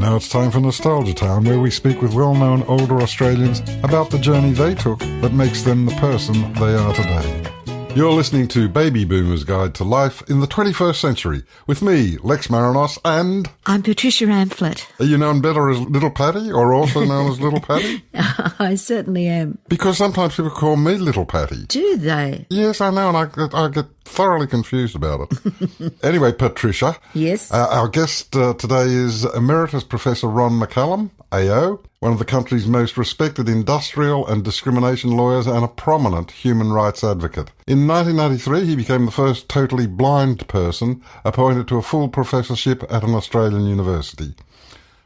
now it's time for Nostalgia Town, where we speak with well-known older Australians about the journey they took that makes them the person they are today. You're listening to Baby Boomers Guide to Life in the 21st Century with me, Lex Marinos, and... I'm Patricia Amphlett. Are you known better as Little Patty, or also known as Little Patty? I certainly am. Because sometimes people call me Little Patty. Do they? Yes, I know, and I get thoroughly confused about it. Anyway, Patricia. Yes? Our guest today is Emeritus Professor Ron McCallum AO, one of the country's most respected industrial and discrimination lawyers and a prominent human rights advocate. In 1993, he became the first totally blind person appointed to a full professorship at an Australian university.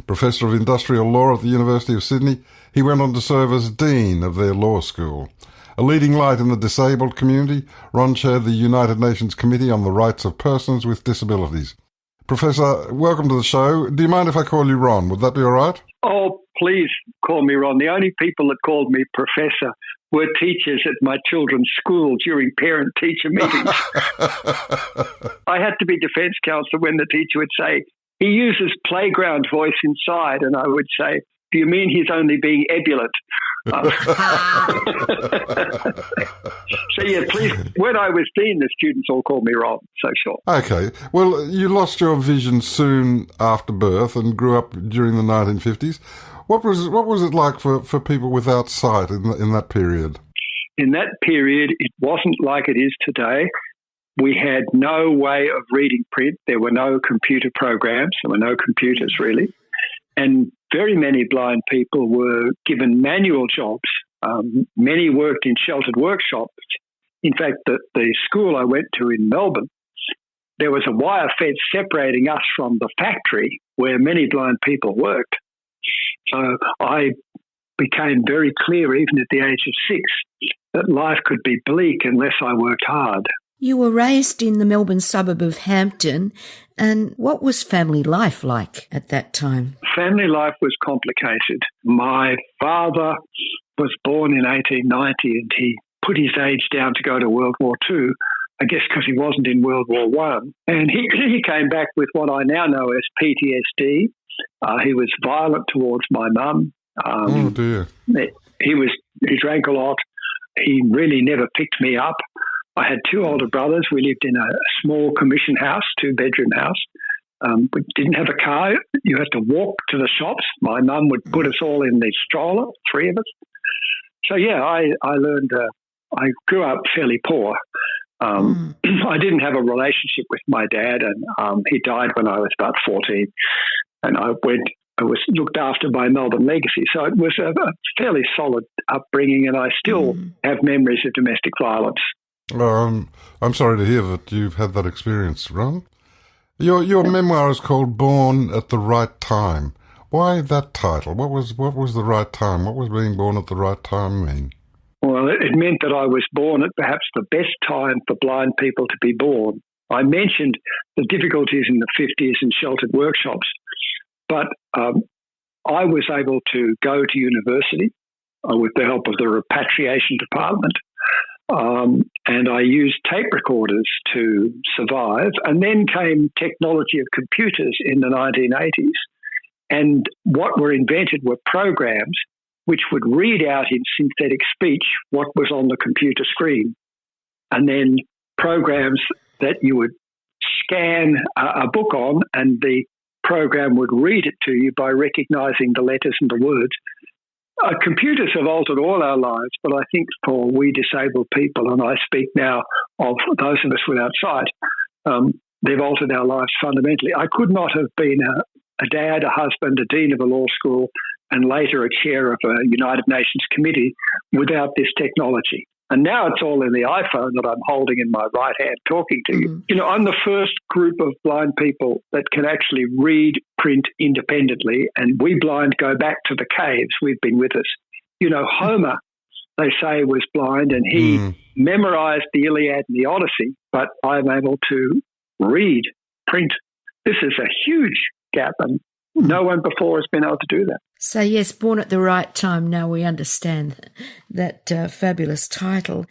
Professor of Industrial Law at the University of Sydney, he went on to serve as Dean of their law school. A leading light in the disabled community, Ron chaired the United Nations Committee on the Rights of Persons with Disabilities. Professor, welcome to the show. Do you mind if I call you Ron? Would that be all right? Oh, please call me Ron. The only people that called me Professor were teachers at my children's school during parent-teacher meetings. I had to be defence counsel when the teacher would say, he uses playground voice inside, and I would say, do you mean he's only being ebullient? So, yeah, please, when I was dean, the students all called me Ron, so sure. Okay. Well, you lost your vision soon after birth and grew up during the 1950s. What was it like for people without sight in that period? In that period, it wasn't like it is today. We had no way of reading print. There were no computer programs. There were no computers, really. And very many blind people were given manual jobs. Many worked in sheltered workshops. In fact, the school I went to in Melbourne, there was a wire fence separating us from the factory where many blind people worked. So I became very clear, even at the age of 6, that life could be bleak unless I worked hard. You were raised in the Melbourne suburb of Hampton, and what was family life like at that time? Family life was complicated. My father was born in 1890 and he put his age down to go to World War II, I guess because he wasn't in World War I. And he came back with what I now know as PTSD. He was violent towards my mum. Oh, dear. He drank a lot. He really never picked me up. I had 2 older brothers. We lived in a small commission house, 2-bedroom house. We didn't have a car. You had to walk to the shops. My mum would put us all in the stroller, 3 of us. So, yeah, I learned, I grew up fairly poor. I didn't have a relationship with my dad, and he died when I was about 14. And I was looked after by Melbourne Legacy. So it was a fairly solid upbringing, and I still have memories of domestic violence. I'm sorry to hear that you've had that experience, Ron. Your memoir is called Born at the Right Time. Why that title? What was the right time? What was being born at the right time mean? Well, it meant that I was born at perhaps the best time for blind people to be born. I mentioned the difficulties in the 50s in sheltered workshops, but I was able to go to university with the help of the repatriation department. And I used tape recorders to survive. And then came technology of computers in the 1980s. And what were invented were programs which would read out in synthetic speech what was on the computer screen. And then programs that you would scan a book on, and the program would read it to you by recognizing the letters and the words. Computers have altered all our lives, but I think for we disabled people, and I speak now of those of us without sight, they've altered our lives fundamentally. I could not have been a dad, a husband, a dean of a law school, and later a chair of a United Nations committee without this technology. And now it's all in the iPhone that I'm holding in my right hand talking to you. You know, I'm the first group of blind people that can actually read print independently, and we blind go back to the caves. We've been with us. You know, Homer, they say, was blind, and he memorized the Iliad and the Odyssey, but I'm able to read print. This is a huge gap, and no one before has been able to do that. So, yes, born at the right time. Now we understand that fabulous title.